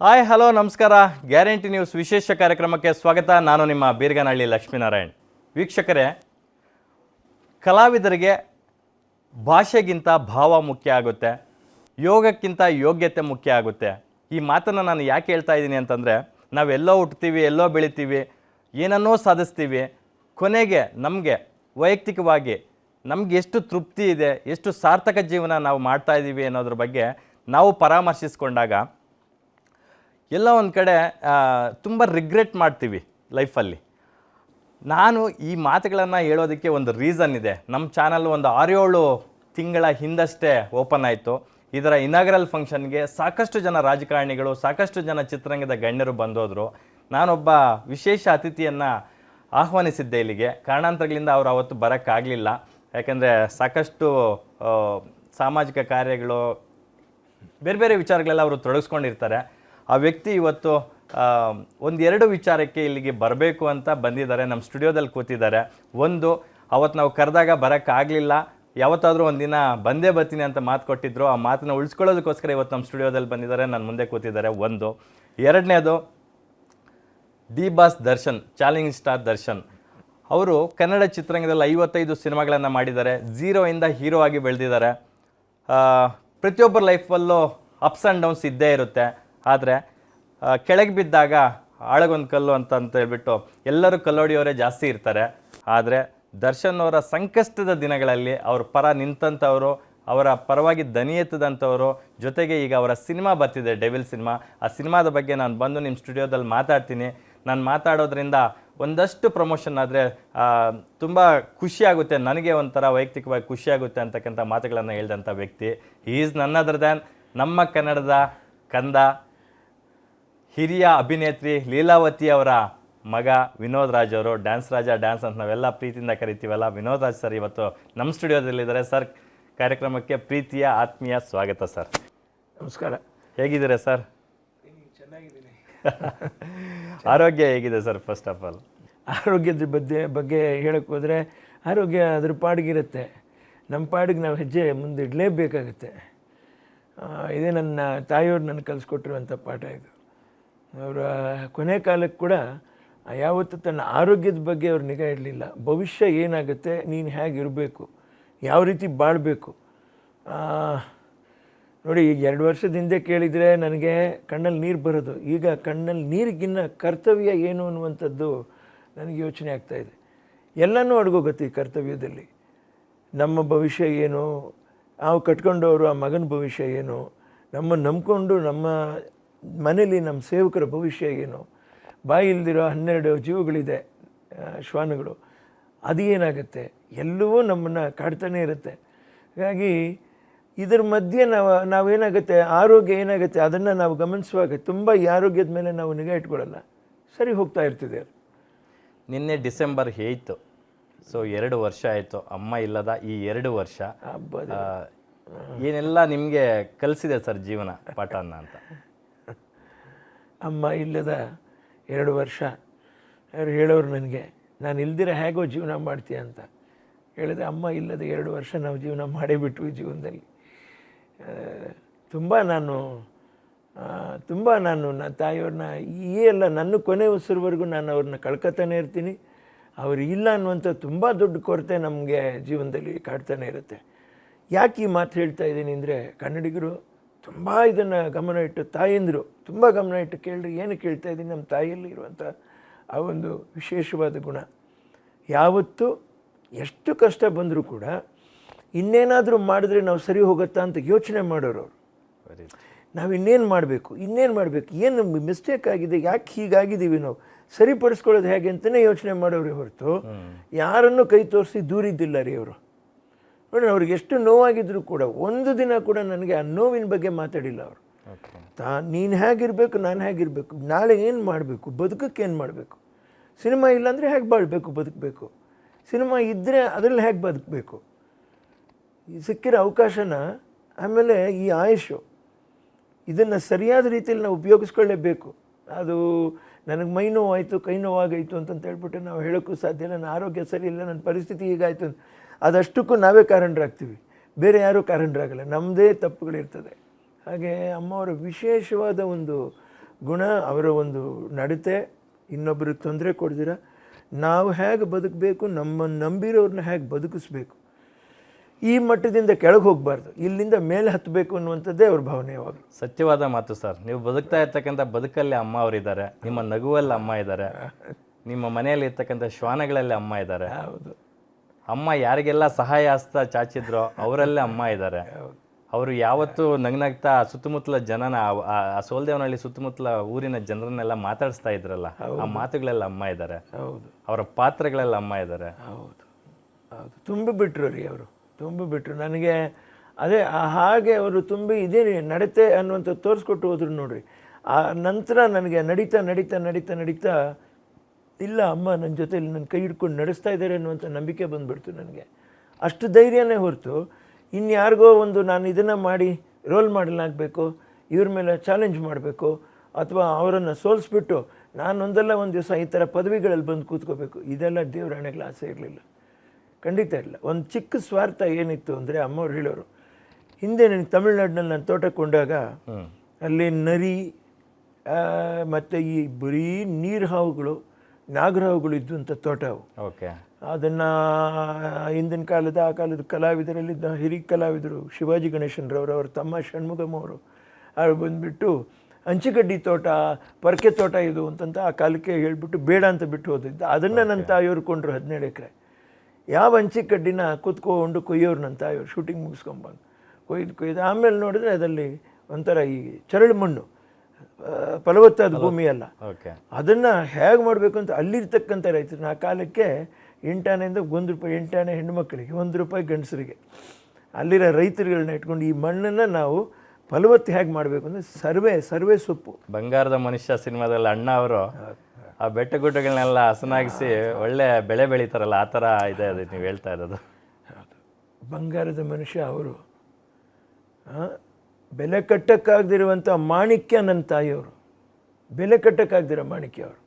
Hi hello ನಮಸ್ಕಾರ. Guarantee news ವಿಶೇಷ ಕಾರ್ಯಕ್ರಮಕ್ಕೆ ಸ್ವಾಗತ. ನಾನು ನಿಮ್ಮ ಬೀರ್ಗನಹಳ್ಳಿ ಲಕ್ಷ್ಮೀನಾರಾಯಣ್. ವೀಕ್ಷಕರೇ, ಕಲಾವಿದರಿಗೆ ಭಾಷೆಗಿಂತ ಭಾವ ಮುಖ್ಯ ಆಗುತ್ತೆ, ಯೋಗಕ್ಕಿಂತ ಯೋಗ್ಯತೆ ಮುಖ್ಯ ಆಗುತ್ತೆ. ಈ ಮಾತನ್ನು ನಾನು ಯಾಕೆ ಹೇಳ್ತಾ ಇದ್ದೀನಿ ಅಂತಂದರೆ, ನಾವೆಲ್ಲೋ ಹುಟ್ತೀವಿ, ಎಲ್ಲೋ ಬೆಳಿತೀವಿ, ಏನನ್ನೋ ಸಾಧಿಸ್ತೀವಿ. ಕೊನೆಗೆ ನಮಗೆ ವೈಯಕ್ತಿಕವಾಗಿ ನಮಗೆ ಎಷ್ಟು ತೃಪ್ತಿ ಇದೆ, ಎಷ್ಟು ಸಾರ್ಥಕ ಜೀವನ ನಾವು ಮಾಡ್ತಾ ಇದ್ದೀವಿ ಅನ್ನೋದ್ರ ಬಗ್ಗೆ ನಾವು ಪರಾಮರ್ಶಿಸ್ಕೊಂಡಾಗ ಎಲ್ಲ ಒಂದು ಕಡೆ ತುಂಬ ರಿಗ್ರೆಟ್ ಮಾಡ್ತೀವಿ ಲೈಫಲ್ಲಿ. ನಾನು ಈ ಮಾತುಗಳನ್ನು ಹೇಳೋದಕ್ಕೆ ಒಂದು ರೀಸನ್ ಇದೆ. ನಮ್ಮ ಚಾನಲ್ ಒಂದು 6-7 ತಿಂಗಳ ಹಿಂದಷ್ಟೇ ಓಪನ್ ಆಯಿತು. ಇದರ ಇನಾಗ್ರಲ್ ಫಂಕ್ಷನ್ಗೆ ಸಾಕಷ್ಟು ಜನ ರಾಜಕಾರಣಿಗಳು, ಸಾಕಷ್ಟು ಜನ ಚಿತ್ರರಂಗದ ಗಣ್ಯರು ಬಂದೋದ್ರು. ನಾನೊಬ್ಬ ವಿಶೇಷ ಅತಿಥಿಯನ್ನು ಆಹ್ವಾನಿಸಿದ್ದೆ ಇಲ್ಲಿಗೆ. ಕಾರಣಾಂತರಗಳಿಂದ ಅವರು ಅವತ್ತು ಬರೋಕ್ಕಾಗಲಿಲ್ಲ. ಯಾಕೆಂದರೆ ಸಾಕಷ್ಟು ಸಾಮಾಜಿಕ ಕಾರ್ಯಗಳು, ಬೇರೆ ಬೇರೆ ವಿಚಾರಗಳೆಲ್ಲ ಅವರು ತೊಡಗಿಸ್ಕೊಂಡಿರ್ತಾರೆ. ಆ ವ್ಯಕ್ತಿ ಇವತ್ತು 1-2 ವಿಚಾರಕ್ಕೆ ಇಲ್ಲಿಗೆ ಬರಬೇಕು ಅಂತ ಬಂದಿದ್ದಾರೆ, ನಮ್ಮ ಸ್ಟುಡಿಯೋದಲ್ಲಿ ಕೂತಿದ್ದಾರೆ. ಒಂದು, ಅವತ್ತು ನಾವು ಕರೆದಾಗ ಬರೋಕ್ಕಾಗಲಿಲ್ಲ, ಯಾವತ್ತಾದರೂ ಒಂದಿನ ಬಂದೇ ಬರ್ತೀನಿ ಅಂತ ಮಾತು ಕೊಟ್ಟಿದ್ರು. ಆ ಮಾತನ್ನು ಉಳಿಸ್ಕೊಳ್ಳೋದಕ್ಕೋಸ್ಕರ ಇವತ್ತು ನಮ್ಮ ಸ್ಟುಡಿಯೋದಲ್ಲಿ ಬಂದಿದ್ದಾರೆ, ನನ್ನ ಮುಂದೆ ಕೂತಿದ್ದಾರೆ. ಒಂದು. ಎರಡನೇದು, D boss Darshan, challenging star Darshan. ಅವರು ಕನ್ನಡ ಚಿತ್ರರಂಗದಲ್ಲಿ 55 ಸಿನಿಮಾಗಳನ್ನು ಮಾಡಿದ್ದಾರೆ. ಝೀರೋಯಿಂದ ಹೀರೋ ಆಗಿ ಬೆಳೆದಿದ್ದಾರೆ. ಪ್ರತಿಯೊಬ್ಬರ ಲೈಫಲ್ಲೂ ಅಪ್ಸ್ ಆ್ಯಂಡ್ ಡೌನ್ಸ್ ಇದ್ದೇ ಇರುತ್ತೆ. ಆದರೆ ಕೆಳಗೆ ಬಿದ್ದಾಗ ಆಳಗೊಂದು ಕಲ್ಲು ಅಂತ ಹೇಳ್ಬಿಟ್ಟು ಎಲ್ಲರೂ ಕಲ್ಲೊಡಿಯವರೇ ಜಾಸ್ತಿ ಇರ್ತಾರೆ. ಆದರೆ ದರ್ಶನ್ ಅವರ ಸಂಕಷ್ಟದ ದಿನಗಳಲ್ಲಿ ಅವ್ರ ಪರ ನಿಂತಂಥವರು, ಅವರ ಪರವಾಗಿ ದನಿ ಎತ್ತದಂಥವರು, ಜೊತೆಗೆ ಈಗ ಅವರ ಸಿನಿಮಾ ಬರ್ತಿದೆ, ಡೆವಿಲ್ ಸಿನಿಮಾ. ಆ ಸಿನಿಮಾದ ಬಗ್ಗೆ ನಾನು ಬಂದು ನಿಮ್ಮ ಸ್ಟುಡಿಯೋದಲ್ಲಿ ಮಾತಾಡ್ತೀನಿ. ನಾನು ಮಾತಾಡೋದ್ರಿಂದ ಒಂದಷ್ಟು ಪ್ರಮೋಷನ್ ಆದರೆ ತುಂಬ ಖುಷಿಯಾಗುತ್ತೆ, ನನಗೆ ಒಂಥರ ವೈಯಕ್ತಿಕವಾಗಿ ಖುಷಿಯಾಗುತ್ತೆ ಅಂತಕ್ಕಂಥ ಮಾತುಗಳನ್ನು ಹೇಳಿದಂಥ ವ್ಯಕ್ತಿ. ಹಿ ಈಸ್ ನನ್ ಅದರ್ ದ್ಯಾನ್ ನಮ್ಮ ಕನ್ನಡದ ಕಂದ, ಹಿರಿಯ ಅಭಿನೇತ್ರಿ ಲೀಲಾವತಿ ಅವರ ಮಗ ವಿನೋದ್ ರಾಜ್ ಅವರು. ಡ್ಯಾನ್ಸ್ ರಾಜ, ಡ್ಯಾನ್ಸ್ ಅಂತ ನಾವೆಲ್ಲ ಪ್ರೀತಿಯಿಂದ ಕರಿತೀವಲ್ಲ, ವಿನೋದ್ ರಾಜ್ ಸರ್ ಇವತ್ತು ನಮ್ಮ ಸ್ಟುಡಿಯೋದಲ್ಲಿದ್ದಾರೆ. ಸರ್, ಕಾರ್ಯಕ್ರಮಕ್ಕೆ ಪ್ರೀತಿಯ ಆತ್ಮೀಯ ಸ್ವಾಗತ ಸರ್. ನಮಸ್ಕಾರ. ಹೇಗಿದ್ದೀರಾ ಸರ್? ಚೆನ್ನಾಗಿದ್ದೀನಿ. ಆರೋಗ್ಯ ಹೇಗಿದೆ ಸರ್? ಫಸ್ಟ್ ಆಫ್ ಆಲ್ ಆರೋಗ್ಯದ ಬಗ್ಗೆ ಹೇಳಕ್ಕೆ ಹೋದರೆ, ಆರೋಗ್ಯ ಅದ್ರ ಪಾಡಿಗಿರುತ್ತೆ. ನಮ್ಮ ಪಾಡಿಗೆ ನಾವು ಹೆಜ್ಜೆ ಮುಂದೆ ಇಡಲೇಬೇಕಾಗುತ್ತೆ. ಇದೇ ನನ್ನ ತಾಯಿಯವ್ರು ನನಗೆ ಕಲಿಸ್ಕೊಟ್ಟಿರುವಂಥ ಪಾಠ ಇದು. ಅವರ ಕೊನೆ ಕಾಲಕ್ಕೆ ಕೂಡ ಯಾವತ್ತೂ ತನ್ನ ಆರೋಗ್ಯದ ಬಗ್ಗೆ ಅವ್ರು ನಿಗಾ ಇಡಲಿಲ್ಲ. ಭವಿಷ್ಯ ಏನಾಗುತ್ತೆ, ನೀನು ಹೇಗಿರಬೇಕು, ಯಾವ ರೀತಿ ಬಾಳಬೇಕು. ನೋಡಿ, ಈಗ 2 ವರ್ಷದ ಹಿಂದೆ ಕೇಳಿದರೆ ನನಗೆ ಕಣ್ಣಲ್ಲಿ ನೀರು ಬರೋದು. ಈಗ ಕಣ್ಣಲ್ಲಿ ನೀರಿಗಿನ್ನ ಕರ್ತವ್ಯ ಏನು ಅನ್ನುವಂಥದ್ದು ನನಗೆ ಯೋಚನೆ ಆಗ್ತಾಯಿದೆ. ಎಲ್ಲನೂ ಅಡಗೋಗುತ್ತೆ ಈ ಕರ್ತವ್ಯದಲ್ಲಿ. ನಮ್ಮ ಭವಿಷ್ಯ ಏನು, ನಾವು ಕಟ್ಕೊಂಡವರು ಆ ಮಗನ ಭವಿಷ್ಯ ಏನು, ನಮ್ಮನ್ನು ನಂಬಿಕೊಂಡು ನಮ್ಮ ಮನೇಲಿ ನಮ್ಮ ಸೇವಕರ ಭವಿಷ್ಯ ಏನು, ಬಾಯಿ ಇಲ್ದಿರೋ 12 ಜೀವಗಳಿದೆ, ಶ್ವಾನಗಳು, ಅದು ಏನಾಗುತ್ತೆ, ಎಲ್ಲವೂ ನಮ್ಮನ್ನು ಕಾಡ್ತಾನೆ ಇರುತ್ತೆ. ಹಾಗಾಗಿ ಇದರ ಮಧ್ಯೆ ನಾವೇನಾಗುತ್ತೆ, ಆರೋಗ್ಯ ಏನಾಗುತ್ತೆ ಅದನ್ನು ನಾವು ಗಮನಿಸುವಾಗ ತುಂಬ ಈ ಆರೋಗ್ಯದ ಮೇಲೆ ನಾವು ನಿಗಾ ಇಟ್ಕೊಳ್ಳಲ್ಲ, ಸರಿ ಹೋಗ್ತಾ ಇರ್ತಿದೆ. ನಿನ್ನೆ ಡಿಸೆಂಬರ್ 8, ಸೊ 2 ವರ್ಷ ಆಯಿತು ಅಮ್ಮ ಇಲ್ಲದ ಈ 2 ವರ್ಷ. ಏನೆಲ್ಲ ನಿಮಗೆ ಕಲಿಸಿದೆ ಸರ್ ಜೀವನ ಪಾಠನ ಅಂತ? ಅಮ್ಮ ಇಲ್ಲದ 2 ವರ್ಷ. ಅವ್ರು ಹೇಳೋರು ನನಗೆ, ನಾನು ಇಲ್ದಿರ ಹೇಗೋ ಜೀವನ ಮಾಡ್ತೀಯ ಅಂತ ಹೇಳಿದೆ. ಅಮ್ಮ ಇಲ್ಲದ 2 ವರ್ಷ ನಾವು ಜೀವನ ಮಾಡೇ ಬಿಟ್ವಿ ಜೀವನದಲ್ಲಿ. ತುಂಬ ನಾನು ನನ್ನ ತಾಯಿಯವ್ರನ್ನ ಎಲ್ಲ ನನ್ನ ಕೊನೆ ಉಸಿರುವರೆಗೂ ನಾನು ಅವ್ರನ್ನ ಕಳ್ಕೊತಾನೆ ಇರ್ತೀನಿ. ಅವರು ಇಲ್ಲ ಅನ್ನುವಂಥ ತುಂಬ ದೊಡ್ಡ ಕೊರತೆ ನಮಗೆ ಜೀವನದಲ್ಲಿ ಕಾಡ್ತಾನೆ ಇರುತ್ತೆ. ಯಾಕೆ ಈ ಮಾತು ಹೇಳ್ತಾ ಇದ್ದೀನಿ ಅಂದರೆ, ಕನ್ನಡಿಗರು ತುಂಬ ಇದನ್ನು ಗಮನ ಇಟ್ಟು, ತಾಯಂದಿರು ತುಂಬ ಗಮನ ಇಟ್ಟು ಕೇಳ್ರಿ. ಏನು ಕೇಳ್ತಾ ಇದ್ದೀನಿ, ನಮ್ಮ ತಾಯಿಯಲ್ಲಿ ಇರುವಂಥ ಆ ಒಂದು ವಿಶೇಷವಾದ ಗುಣ. ಯಾವತ್ತೂ ಎಷ್ಟು ಕಷ್ಟ ಬಂದರೂ ಕೂಡ ಇನ್ನೇನಾದರೂ ಮಾಡಿದ್ರೆ ನಾವು ಸರಿ ಹೋಗುತ್ತಾ ಅಂತ ಯೋಚನೆ ಮಾಡೋರು ಅವರು. ನಾವು ಇನ್ನೇನು ಮಾಡಬೇಕು, ಏನು ಮಿಸ್ಟೇಕ್ ಆಗಿದೆ, ಯಾಕೆ ಹೀಗಾಗಿದ್ದೀವಿ, ನಾವು ಸರಿಪಡಿಸ್ಕೊಳ್ಳೋದು ಹೇಗೆ ಅಂತಲೇ ಯೋಚನೆ ಮಾಡೋರು ಹೊರತು ಯಾರನ್ನು ಕೈ ತೋರಿಸಿ ದೂರಿದ್ದಿಲ್ಲ ರೀ ಅವರು. ನೋಡಿ, ಅವ್ರಿಗೆ ಎಷ್ಟು ನೋವಾಗಿದ್ದರೂ ಕೂಡ ಒಂದು ದಿನ ಕೂಡ ನನಗೆ ಆ ನೋವಿನ ಬಗ್ಗೆ ಮಾತಾಡಿಲ್ಲ ಅವರು. ನೀನು ಹೇಗಿರಬೇಕು, ನಾನು ಹೇಗಿರಬೇಕು, ನಾಳೆ ಏನು ಮಾಡಬೇಕು, ಬದುಕಕ್ಕೆ ಏನು ಮಾಡಬೇಕು, ಸಿನಿಮಾ ಇಲ್ಲಾಂದರೆ ಹೇಗೆ ಬಾಳಬೇಕು, ಬದುಕಬೇಕು, ಸಿನಿಮಾ ಇದ್ದರೆ ಅದರಲ್ಲಿ ಹೇಗೆ ಬದುಕಬೇಕು, ಈ ಸಿಕ್ಕಿರೋ ಅವಕಾಶನ, ಆಮೇಲೆ ಈ ಆಯುಷು, ಇದನ್ನು ಸರಿಯಾದ ರೀತಿಯಲ್ಲಿ ನಾವು ಉಪಯೋಗಿಸ್ಕೊಳ್ಳೇಬೇಕು. ಅದು ನನಗೆ ಮೈ ನೋವಾಯಿತು, ಕೈ ನೋವಾಗಾಯಿತು ಅಂತಂತ ಹೇಳ್ಬಿಟ್ಟು ನಾವು ಹೇಳೋಕ್ಕೂ ಸಾಧ್ಯ ಇಲ್ಲ. ನನ್ನ ಆರೋಗ್ಯ ಸರಿ ಇಲ್ಲ, ನನ್ನ ಪರಿಸ್ಥಿತಿ ಹೀಗಾಯಿತು ಅಂತ ಅದಷ್ಟಕ್ಕೂ ನಾವೇ ಕಾರಣರಾಗ್ತೀವಿ, ಬೇರೆ ಯಾರೂ ಕಾರಣರಾಗಲ್ಲ, ನಮ್ಮದೇ ತಪ್ಪುಗಳಿರ್ತದೆ. ಹಾಗೆ ಅಮ್ಮವರ ವಿಶೇಷವಾದ ಒಂದು ಗುಣ, ಅವರ ಒಂದು ನಡತೆ, ಇನ್ನೊಬ್ಬರಿಗೆ ತೊಂದರೆ ಕೊಡ್ದಿರ ನಾವು ಹೇಗೆ ಬದುಕಬೇಕು, ನಮ್ಮನ್ನು ನಂಬಿರೋರನ್ನ ಹೇಗೆ ಬದುಕಿಸ್ಬೇಕು, ಈ ಮಟ್ಟದಿಂದ ಕೆಳಗೆ ಹೋಗಬಾರ್ದು, ಇಲ್ಲಿಂದ ಮೇಲೆ ಹತ್ತಬೇಕು ಅನ್ನುವಂಥದ್ದೇ ಅವ್ರ ಭಾವನೆ ಯಾವಾಗಲೂ. ಸತ್ಯವಾದ ಮಾತು ಸರ್. ನೀವು ಬದುಕ್ತಾ ಇರ್ತಕ್ಕಂಥ ಬದುಕಲ್ಲಿ ಅಮ್ಮ ಅವರಿದ್ದಾರೆ, ನಿಮ್ಮ ನಗುವಲ್ಲಿ ಅಮ್ಮ ಇದ್ದಾರೆ, ನಿಮ್ಮ ಮನೆಯಲ್ಲಿ ಇರ್ತಕ್ಕಂಥ ಶ್ವಾನಗಳಲ್ಲಿ ಅಮ್ಮ ಇದ್ದಾರೆ. ಹೌದು, ಅಮ್ಮ ಯಾರಿಗೆಲ್ಲ ಸಹಾಯ ಹಸ್ತ ಚಾಚಿದ್ರೋ ಅವರಲ್ಲೇ ಅಮ್ಮ ಇದ್ದಾರೆ. ಅವರು ಯಾವತ್ತೂ ನಗ್ನಗ್ತಾ ಸುತ್ತಮುತ್ತಲ ಜನನ ಆ ಸೋಲ್ದೇವನಹಳ್ಳಿ ಸುತ್ತಮುತ್ತಲ ಊರಿನ ಜನರನ್ನೆಲ್ಲ ಮಾತಾಡಿಸ್ತಾ ಇದ್ರಲ್ಲ, ಆ ಮಾತುಗಳೆಲ್ಲ ಅಮ್ಮ ಇದ್ದಾರೆ. ಹೌದು, ಅವರ ಪಾತ್ರಗಳೆಲ್ಲ ಅಮ್ಮ ಇದ್ದಾರೆ. ಹೌದು ಹೌದು, ತುಂಬಿಬಿಟ್ರು ರೀ ಅವರು, ತುಂಬಿಬಿಟ್ರು. ನನಗೆ ಅದೇ ಹಾಗೆ ಅವರು ತುಂಬಿ ಇದೇ ನಡತೆ ಅನ್ನುವಂಥ ತೋರಿಸ್ಕೊಟ್ಟು ಹೋದ್ರು ನೋಡ್ರಿ. ಆ ನಂತರ ನನಗೆ ನಡೀತಾ ನಡೀತಾ ನಡೀತಾ ನಡೀತಾ ಇಲ್ಲ, ಅಮ್ಮ ನನ್ನ ಜೊತೆಲಿ ನನ್ನ ಕೈ ಹಿಡ್ಕೊಂಡು ನಡೆಸ್ತಾ ಇದ್ದಾರೆ ಅನ್ನುವಂಥ ನಂಬಿಕೆ ಬಂದುಬಿಡ್ತು ನನಗೆ. ಅಷ್ಟು ಧೈರ್ಯನೇ ಹೊರತು ಇನ್ಯಾರಿಗೋ ಒಂದು ನಾನು ಇದನ್ನು ಮಾಡಿ ರೋಲ್ ಮಾಡೆಲ್ ಆಗಬೇಕು, ಇವ್ರ ಮೇಲೆ ಚಾಲೆಂಜ್ ಮಾಡಬೇಕು, ಅಥವಾ ಅವರನ್ನು ಸೋಲಿಸ್ಬಿಟ್ಟು ನಾನೊಂದಲ್ಲ ಒಂದು ದಿವಸ ಈ ಥರ ಪದವಿಗಳಲ್ಲಿ ಬಂದು ಕೂತ್ಕೋಬೇಕು, ಇದೆಲ್ಲ ದೇವರಾಣೆಗಳ ಆಸೆ ಇರಲಿಲ್ಲ, ಖಂಡಿತ ಇರಲಿಲ್ಲ. ಒಂದು ಚಿಕ್ಕ ಸ್ವಾರ್ಥ ಏನಿತ್ತು ಅಂದರೆ, ಅಮ್ಮವ್ರು ಹೇಳೋರು, ಹಿಂದೆ ನನಗೆ ತಮಿಳ್ನಾಡಿನಲ್ಲಿ ನಾನು ತೋಟಕ್ಕೆ ಕೊಂಡಾಗ ಅಲ್ಲಿ ನರಿ ಮತ್ತು ಈ ಬರೀ ನೀರು ಹಾವುಗಳು, ನಾಗರಹಾವುಗಳು ಇದ್ದಂಥ ತೋಟ ಅವು. ಓಕೆ. ಅದನ್ನು ಹಿಂದಿನ ಕಾಲದ ಆ ಕಾಲದ ಕಲಾವಿದರಲ್ಲಿದ್ದ ಹಿರಿಯ ಕಲಾವಿದರು ಶಿವಾಜಿ ಗಣೇಶನ್ರವರು, ಅವ್ರ ತಮ್ಮ ಷಣ್ಮುಗಮ್ ಅವ್ರು ಬಂದುಬಿಟ್ಟು ಹಂಚಿಗಡ್ಡಿ ತೋಟ, ಪರಕೆ ತೋಟ ಇದು ಅಂತಂತ ಆ ಕಾಲಕ್ಕೆ ಹೇಳಿಬಿಟ್ಟು ಬೇಡ ಅಂತ ಬಿಟ್ಟು ಹೋದಿದ್ದು. ಅದನ್ನು ನನ್ನ ತಾಯಿಯವ್ರು ಕೊಂಡ್ರು 17 ಎಕರೆ. ಯಾವ ಹಂಚಿಕಡ್ಡಿನ ಕೂತ್ಕೊಂಡು ಕೊಯ್ಯೋರು ನನ್ನ ತಾಯಿಯವ್ರು, ಶೂಟಿಂಗ್ ಮುಗಿಸ್ಕೊಂಬಂದು ಕೊಯ್ದು ಆಮೇಲೆ ನೋಡಿದ್ರೆ ಅದರಲ್ಲಿ ಒಂಥರ ಈ ಚರಳು ಮಣ್ಣು, ಫಲವತ್ತಾದ ಭೂಮಿ ಅಲ್ಲ. ಅದನ್ನು ಹೇಗೆ ಮಾಡಬೇಕು ಅಂತ ಅಲ್ಲಿರ್ತಕ್ಕಂಥ ರೈತರು ಆ ಕಾಲಕ್ಕೆ 8 ಆನೆಯಿಂದ ₹1, 8 ಆನೆ ಹೆಣ್ಮಕ್ಳಿಗೆ, ₹1 ಗಂಡಸರಿಗೆ, ಅಲ್ಲಿರೋ ರೈತರುಗಳನ್ನ ಇಟ್ಕೊಂಡು ಈ ಮಣ್ಣನ್ನು ನಾವು ಫಲವತ್ತು ಹೇಗೆ ಮಾಡಬೇಕು ಅಂದರೆ ಸರ್ವೇ ಸೊಪ್ಪು. ಬಂಗಾರದ ಮನುಷ್ಯ ಸಿನಿಮಾದಲ್ಲಿ ಅಣ್ಣ ಅವರು ಆ ಬೆಟ್ಟ ಗುಡ್ಡಗಳನ್ನೆಲ್ಲ ಹಸನಾಗಿಸಿ ಒಳ್ಳೆ ಬೆಳೆ ಬೆಳೀತಾರಲ್ಲ, ಆ ಥರ ಇದೆ ಅದು ನೀವು ಹೇಳ್ತಾ ಇರೋದು. ಹೌದು, ಬಂಗಾರದ ಮನುಷ್ಯ ಅವರು. ಬೆಲೆ ಕಟ್ಟಕ್ಕಾಗದಿರುವಂಥ ಮಾಣಿಕ್ಯ ನನ್ನ ತಾಯಿಯವರು, ಬೆಲೆ ಕಟ್ಟಕ್ಕಾಗದಿರೋ ಮಾಣಿಕ್ಯ ಅವರು,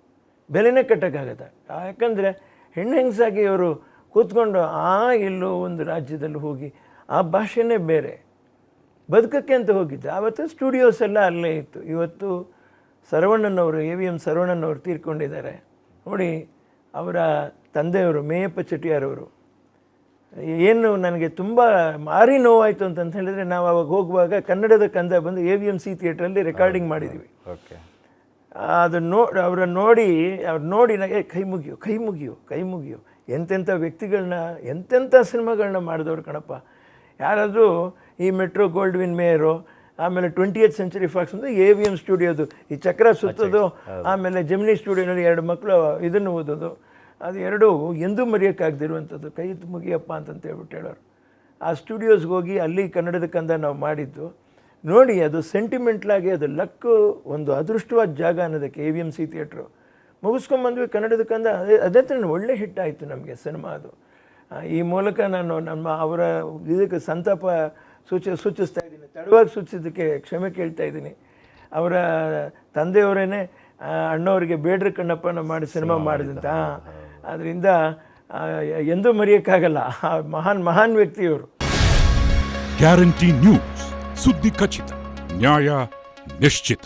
ಬೆಲೆನೇ ಕಟ್ಟಕ್ಕಾಗತ್ತೆ. ಯಾಕಂದರೆ ಹೆಣ್ಣೆಂಗಸಾಗಿ ಅವರು ಕೂತ್ಕೊಂಡು ಎಲ್ಲೋ ಒಂದು ರಾಜ್ಯದಲ್ಲಿ ಹೋಗಿ ಆ ಭಾಷೆನೇ ಬೇರೆ ಬದುಕಕ್ಕೆ ಅಂತ ಹೋಗಿದ್ದೆ. ಆವತ್ತು ಸ್ಟುಡಿಯೋಸ್ ಎಲ್ಲ ಅಲ್ಲೇ ಇತ್ತು. ಇವತ್ತು ಸರವಣ್ಣನವರು, AVM ಸರವಣ್ಣನವರು ತೀರ್ಕೊಂಡಿದ್ದಾರೆ ನೋಡಿ. ಅವರ ತಂದೆಯವರು ಮೇಯಪ್ಪ ಚೆಟ್ಟಿಯಾರವರು, ಏನು ನನಗೆ ತುಂಬ ಭಾರಿ ನೋವಾಯಿತು ಅಂತ ಹೇಳಿದರೆ, ನಾವು ಅವಾಗ ಹೋಗುವಾಗ ಕನ್ನಡದ ಕಂದ ಬಂದು AVMC ಥಿಯೇಟ್ರಲ್ಲಿ ರೆಕಾರ್ಡಿಂಗ್ ಮಾಡಿದ್ದೀವಿ. ಓಕೆ. ಅದು ಅವ್ರನ್ನ ನೋಡಿ ನನಗೆ ಕೈ ಮುಗಿಯೋ ಎಂತೆಂಥ ವ್ಯಕ್ತಿಗಳನ್ನ, ಎಂತೆಂಥ ಸಿನಿಮಾಗಳನ್ನ ಮಾಡಿದವ್ರು ಕಣಪ್ಪ. ಯಾರಾದರೂ ಈ ಮೆಟ್ರೋ ಗೋಲ್ಡ್ವಿನ್ ಮೇಯರು, ಆಮೇಲೆ 20th Century Fox ಅಂದರೆ AVM ಸ್ಟುಡಿಯೋದು ಈ ಚಕ್ರ ಸುತ್ತೋದು, ಆಮೇಲೆ ಜೆಮಿನಿ ಸ್ಟುಡಿಯೋನಲ್ಲಿ 2 ಮಕ್ಕಳು ಇದನ್ನು ಓದೋದು, ಅದು ಎರಡೂ ಎಂದೂ ಮರೆಯೋಕ್ಕಾಗದಿರುವಂಥದ್ದು. ಕೈ ಮುಗಿಯಪ್ಪ ಅಂತಂತ ಹೇಳ್ಬಿಟ್ಟು ಹೇಳೋರು. ಆ ಸ್ಟುಡಿಯೋಸ್ಗೆ ಹೋಗಿ ಅಲ್ಲಿ ಕನ್ನಡದ ಕಂದ ನಾವು ಮಾಡಿದ್ದು ನೋಡಿ. ಅದು ಸೆಂಟಿಮೆಂಟ್ಲಾಗಿ, ಅದು ಲಕ್ಕು, ಒಂದು ಅದೃಷ್ಟವಾದ ಜಾಗ ಅನ್ನೋದಕ್ಕೆ AVMC ಥಿಯೇಟ್ರು. ಮುಗಿಸ್ಕೊಂಬಂದ್ವಿ ಕನ್ನಡದ ಕಂದ. ಅದೇ ಥರ ಒಳ್ಳೆ ಹಿಟ್ ಆಯಿತು ನಮಗೆ ಸಿನಿಮಾ ಅದು. ಈ ಮೂಲಕ ನಾನು ಅವರ ಇದಕ್ಕೆ ಸಂತಾಪ ಸೂಚಿಸ್ತಾ ಇದ್ದೀನಿ. ತಡವಾಗಿ ಸೂಚಿಸಿದ್ದಕ್ಕೆ ಕ್ಷಮೆ ಕೇಳ್ತಾ ಇದ್ದೀನಿ. ಅವರ ತಂದೆಯವರೇ ಅಣ್ಣವರಿಗೆ ಬೇಡ್ರ ಕಣ್ಣಪ್ಪನ ಮಾಡಿ ಸಿನಿಮಾ ಮಾಡಿದಂತ. ಅದರಿಂದ ಎಂದೂ ಮರೆಯೋಕ್ಕಾಗಲ್ಲ. ಮಹಾನ್ ವ್ಯಕ್ತಿಯವರು. ಗ್ಯಾರಂಟಿ ನ್ಯೂಸ್, ಸುದ್ದಿ ಖಚಿತ, ನ್ಯಾಯ ನಿಶ್ಚಿತ.